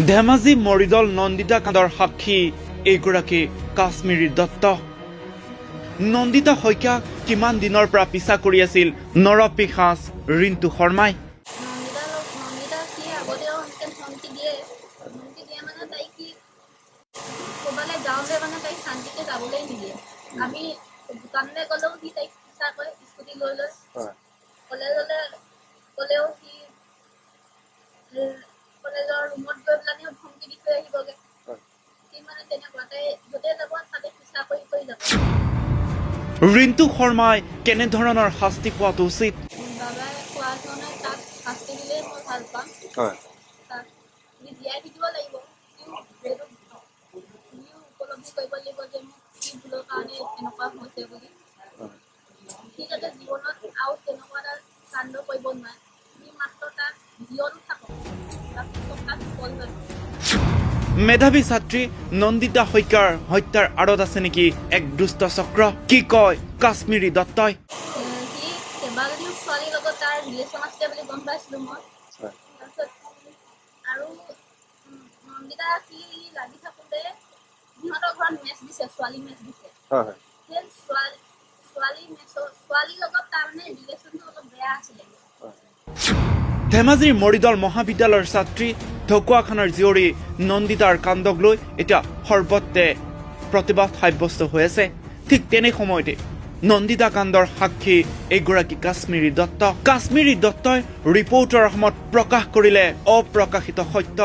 ধেমাজি মৰিদল নন্দিতা কাণ্ডৰ সাক্ষী এইগৰাকী কাশ্মীৰী দত্ত। নন্দিতা শইকীয়াক কিমান দিনৰ পৰা পিছা কৰি আছিল নৰপিশাচ ৰিণ্টু শৰ্মাই। নন্দিতা কি আগতেও ধমকি দিয়ে মানে তাই কি ক'বালে যাওঁতে মানে তাই শান্তিকে যাবলৈ নিদিয়ে। আমি দোকানলৈ গ'লেও সি তাইক পিছা কৰে স্কুটি লৈ লৈ, কলেজলৈ গ'লেও সি কলেজৰ ৰুমত গৈ পেলানিও ধমকি দি থৈ আহিবগে। সি মানে তেনেকুৱা তাই য'তে যাব তাতে পিছা কৰি কৰি যাব। ৰিণ্টু শৰ্মাই কেনেধৰণৰ শাস্তি পোৱাটো উচিত? বাবাই কোৱা ধৰণে তাক শাস্তি দিলেই মই ভাল পাম। তাক জীয়াই থাকিব লাগিব। উপলব্ধি কৰিব লাগিব যে মোক কি ভুলৰ কাৰণে এনেকুৱা হৈছে বুলি। সি যাতে জীৱনত আৰু তেনেকুৱা এটা কাণ্ড কৰিব নোৱাৰে। সি মাত্ৰ তাক জীয়নো থাকক, তাৰপিছত তাক ফল হয়। মেধাৱী ছাত্ৰী নন্দিতা শইকীয়াৰ হত্যাৰ আঁৰত আছে নেকি এক দুষ্ট চক্ৰ? কি কয় কাশ্মীৰী দত্তই? সি কেইবাজনীও ছোৱালীৰ লগত তাৰ ৰিলেশ্যন আছে বুলি গম পাইছিলোঁ মই। তাৰপিছত আৰু নন্দিতা সি লাগি থাকোঁতে সিহঁতৰ ঘৰত মেচ দিছে, ছোৱালী মেচ দিছে। সেই ছোৱালীৰ লগত তাৰমানে ৰিলেশ্যনটো অলপ বেয়া আছিলে। ধেমাজিৰ মৰিদল মহাবিদ্যালয়ৰ ছাত্ৰী ঢকুৱাখানাৰ জীয়ৰী নন্দিতাৰ কাণ্ডক লৈ এতিয়া সৰ্বত্ৰে প্ৰতিবাদ সাব্যস্ত হৈ আছে। ঠিক তেনে সময়তে নন্দিতা কাণ্ডৰ সাক্ষী এগৰাকী কাশ্মীৰী দত্ত। কাশ্মীৰী দত্তই ৰিপৰ্টাৰ অসমত প্ৰকাশ কৰিলে অপ্ৰকাশিত সত্য।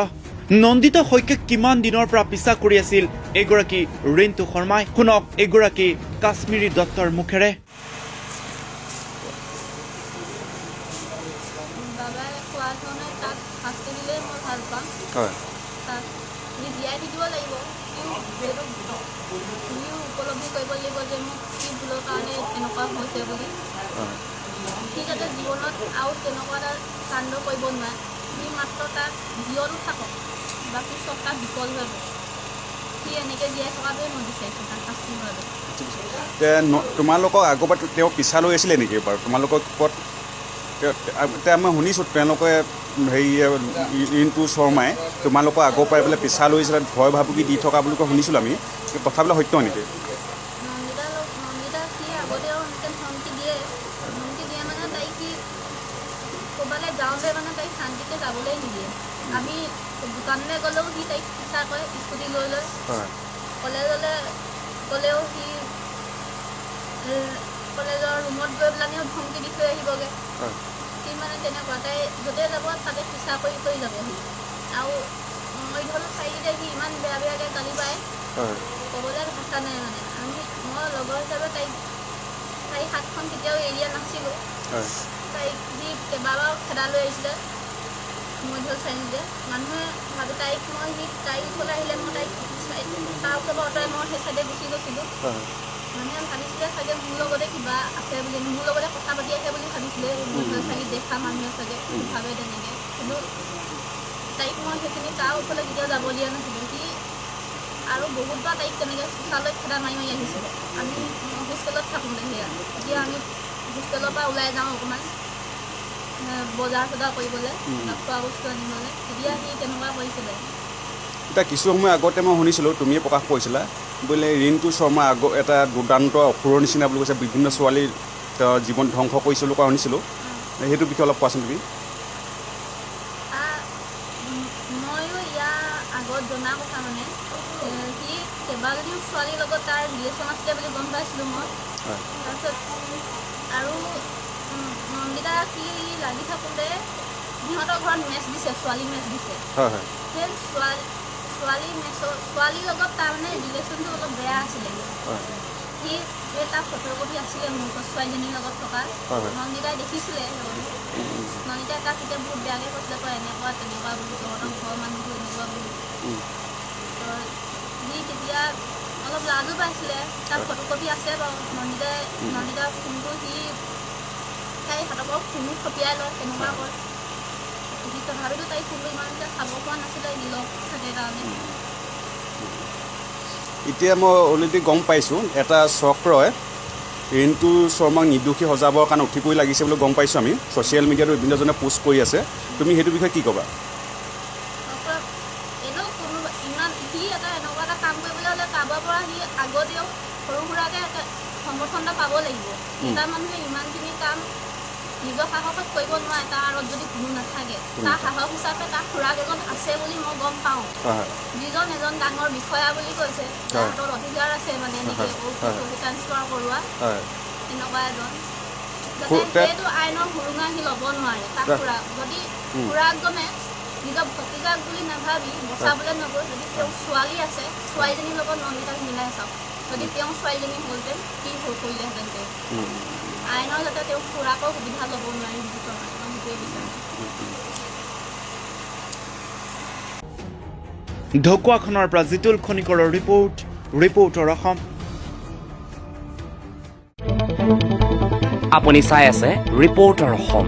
নন্দিতা শইকীয়াক কিমান দিনৰ পৰা পিছা কৰি আছিল এগৰাকী ৰিণ্টু শৰ্মাই। শুনক এগৰাকী কাশ্মীৰী দত্তৰ মুখেৰে। বাবাই কোৱা ধৰণে তাক শাস্তি দিলেই মই ভাল পাম। তাক জীয়াই থাকিব লাগিব। সিও উপলব্ধি কৰিব লাগিব যে মোক কি ভুলৰ কাৰণে এনেকুৱা হৈছে বুলি। সি যাতে জীৱনত আৰু তেনেকুৱা এটা কাণ্ড কৰিব নোৱাৰে। সি মাত্ৰ তাক জীয়নো থাকক, বাকী চব তাক বিফল হৈ গ'ল। সি এনেকৈ জীয়াই থকাটোৱে মই বিচাৰিছোঁ তাক শাস্তি হোৱাটো। তোমালোকক আগৰ পৰা তেওঁ পিছা লৈ আছিলে নেকি বাৰু? তোমালোকৰ ওপৰত এতিয়া মই শুনিছোঁ তেওঁলোকে হেৰি ৰিণ্টু শৰ্মাই তোমালোকৰ আগৰ পৰাই বোলে পিছা লৈ আছিলে, ভয় ভাবুকি দি থকা বুলি শুনিছিলোঁ আমি। কথাবিলাক সত্য নেকি? নন্দিতা সি আগতেও ধমকি দিয়ে মানে তাই কি ক'বালৈ যাওঁতে মানে তাইক শান্তিকে যাবলৈ নিদিয়ে। আমি দোকানলৈ গ'লেও সি তাইক পিছা কৰে স্কুটি লৈ লৈ, কলেজলৈ গ'লেও সি কলেজৰ ৰুমত গৈ পেলানিও ধমকি দি থৈ আহিবগে। সি মানে তেনেকুৱা তাই য'তে যাব তাতে পিছা কৰি কৰি যাবহি। আৰু মৰিধল চাৰিতে সি ইমান বেয়া বেয়াকৈ গালি পায়, ক'বলৈ ভাষা নাই মানে। মই লগৰ হিচাপে তাইৰ হাতখন কেতিয়াও এৰিয়া নাছিলোঁ। তাইক সি কেইবাবাৰো খেদা লৈ আহিছিলে মৰিধল চাৰিতে। মানুহে ভাবে তাইক তাইৰ ওচৰলৈ আহিলে মই তাইক তাৰ ওচৰৰ পৰা অঁতৰাই মই সেই চাইডে গুচি গৈছিলোঁ। মানুহে ভাবিছিলে চাগে মোৰ লগতে কিবা আছে বুলি, মোৰ লগতে কথা পাতি আছে বুলি ভাবিছিলে মৰিধল চাৰি দেখা মানুহে চাগে ভাবে তেনেকৈ। কিন্তু তাইক মই সেইখিনি তাৰ ওচৰলৈ কেতিয়াও যাব দিয়া নাছিলোঁ। সি আৰু বহুতবাৰ তাইক তেনেকৈ চোচালৈ খেদা মাৰি মাৰি আহিছিলে। আমি হোষ্টেলত থাকোঁতে সেয়া এতিয়া আমি হোষ্টেলৰ পৰা ওলাই যাওঁ অকণমান বজাৰ চজাৰ কৰিবলৈ, খোৱা বস্তু আনিবলৈ, তেতিয়া সি তেনেকুৱা কৰিছিলে। এতিয়া কিছু সময় আগতে মই শুনিছিলোঁ তুমিয়ে প্ৰকাশ কৰিছিলা বোলে ৰিণ্টু শৰ্মা এটা দুৰ্দান্ত অসুৰৰ নিচিনা বুলি কৈছে, বিভিন্ন ছোৱালীৰ জীৱন ধ্বংস কৰিছিল বুলি কোৱা শুনিছিলোঁ। সেইটো বিষয়ে অলপ কোৱাচোন তুমি। ময়ো ইয়াৰ আগত জনা কথা মানে সি কেইবাজনীও ছোৱালীৰ লগত তাৰ ৰিলেশ্যন আছিলে বুলি গম পাইছিলোঁ মই। তাৰপিছত আৰু নন্দিতা সি লাগি থাকোঁতে সিহঁতৰ ঘৰত মেচ দিছে, ছোৱালী মেচ দিছে। সেই ছোৱালীৰ লগত তাৰমানে ৰিলেশ্যনটো অলপ বেয়া আছিলে। সি তাৰ ফটোকপি আছিলে মোৰ ওচৰত ছোৱালীজনীৰ লগত থকা। নন্দিতাই দেখিছিলে। নন্দিতাই তাক তেতিয়া বহুত বেয়াকৈ কৈছিলে, তই এনেকুৱা তেনেকুৱা বুলি, তহঁতৰ ঘৰৰ মানুহটো এনেকুৱা বুলি। সি তেতিয়া অলপ লাজো পাইছিলে। তাৰ ফটোকপি আছে বাৰু। নন্দিতাৰ ফোনটো সি তাইৰ হাতৰ পৰা ফোনো খপিয়াই লয়, তেনেকুৱা কয়। সি তথাপিতো তাইৰ ফোনটো ইমান চাব পৰা নাছিলে, লগ থাকে কাৰণে। এতিয়া মই অলৰেডি গম পাইছোঁ এটা চক্ৰই ৰিণ্টু শৰ্মাক নিৰ্দোষী সজাবৰ কাৰণে উঠি পৰি লাগিছে বুলি গম পাইছোঁ আমি। ছ'চিয়েল মিডিয়াতো বিভিন্নজনে পোষ্ট কৰি আছে। তুমি সেইটো বিষয়ে কি ক'বা? কিন্তু কোনো ইমান সি এনেকুৱা এটা কাম কৰিবলৈ হ'লে কাৰোবাৰ পৰা সি আগতেও সৰু সুৰাকৈ সমৰ্থন এটা পাব লাগিব। এটা মানুহে ইমানখিনি কাম নিজৰ সাহসত কৰিব নোৱাৰে, তাৰ আঁৰত যদি কোনো নাথাকে। তাৰ সাহস হিচাপে তাৰ খুৰাক এজন আছে বুলি মই গম পাওঁ, যিজন এজন ডাঙৰ বিষয়া বুলি কৈছে, যাৰ হাতত অধিকাৰ আছে মানে এনেকৈ ট্ৰান্সফাৰ কৰোৱা এনেকুৱা এজন, যাতে সেইটো আইনৰ সুৰুঙা সি ল'ব নোৱাৰে। তাৰ খুৰাক যদি খুৰাকজনে নিজৰ ভতিজাক বুলি নাভাবি বচাবলৈ নগৈ, যদি তেওঁ ছোৱালী আছে, ছোৱালীজনীৰ লগত নন্দিতাক মিলাই চাওক। যদি তেওঁ ছোৱালীজনী হ'লহেঁতেন কি কৰিলেহেঁতেন তেওঁ। আইনৰ যাতে তেওঁ খুৰাকৰ সুবিধা ল'ব নোৱাৰি, সেইটোৱে বিচাৰোঁ। ঢকুৱাখানাৰ পৰা জিতুল খনিকৰৰ ৰিপৰ্টৰ অসম। আপুনি চাই আছে ৰিপৰ্টাৰ অসম।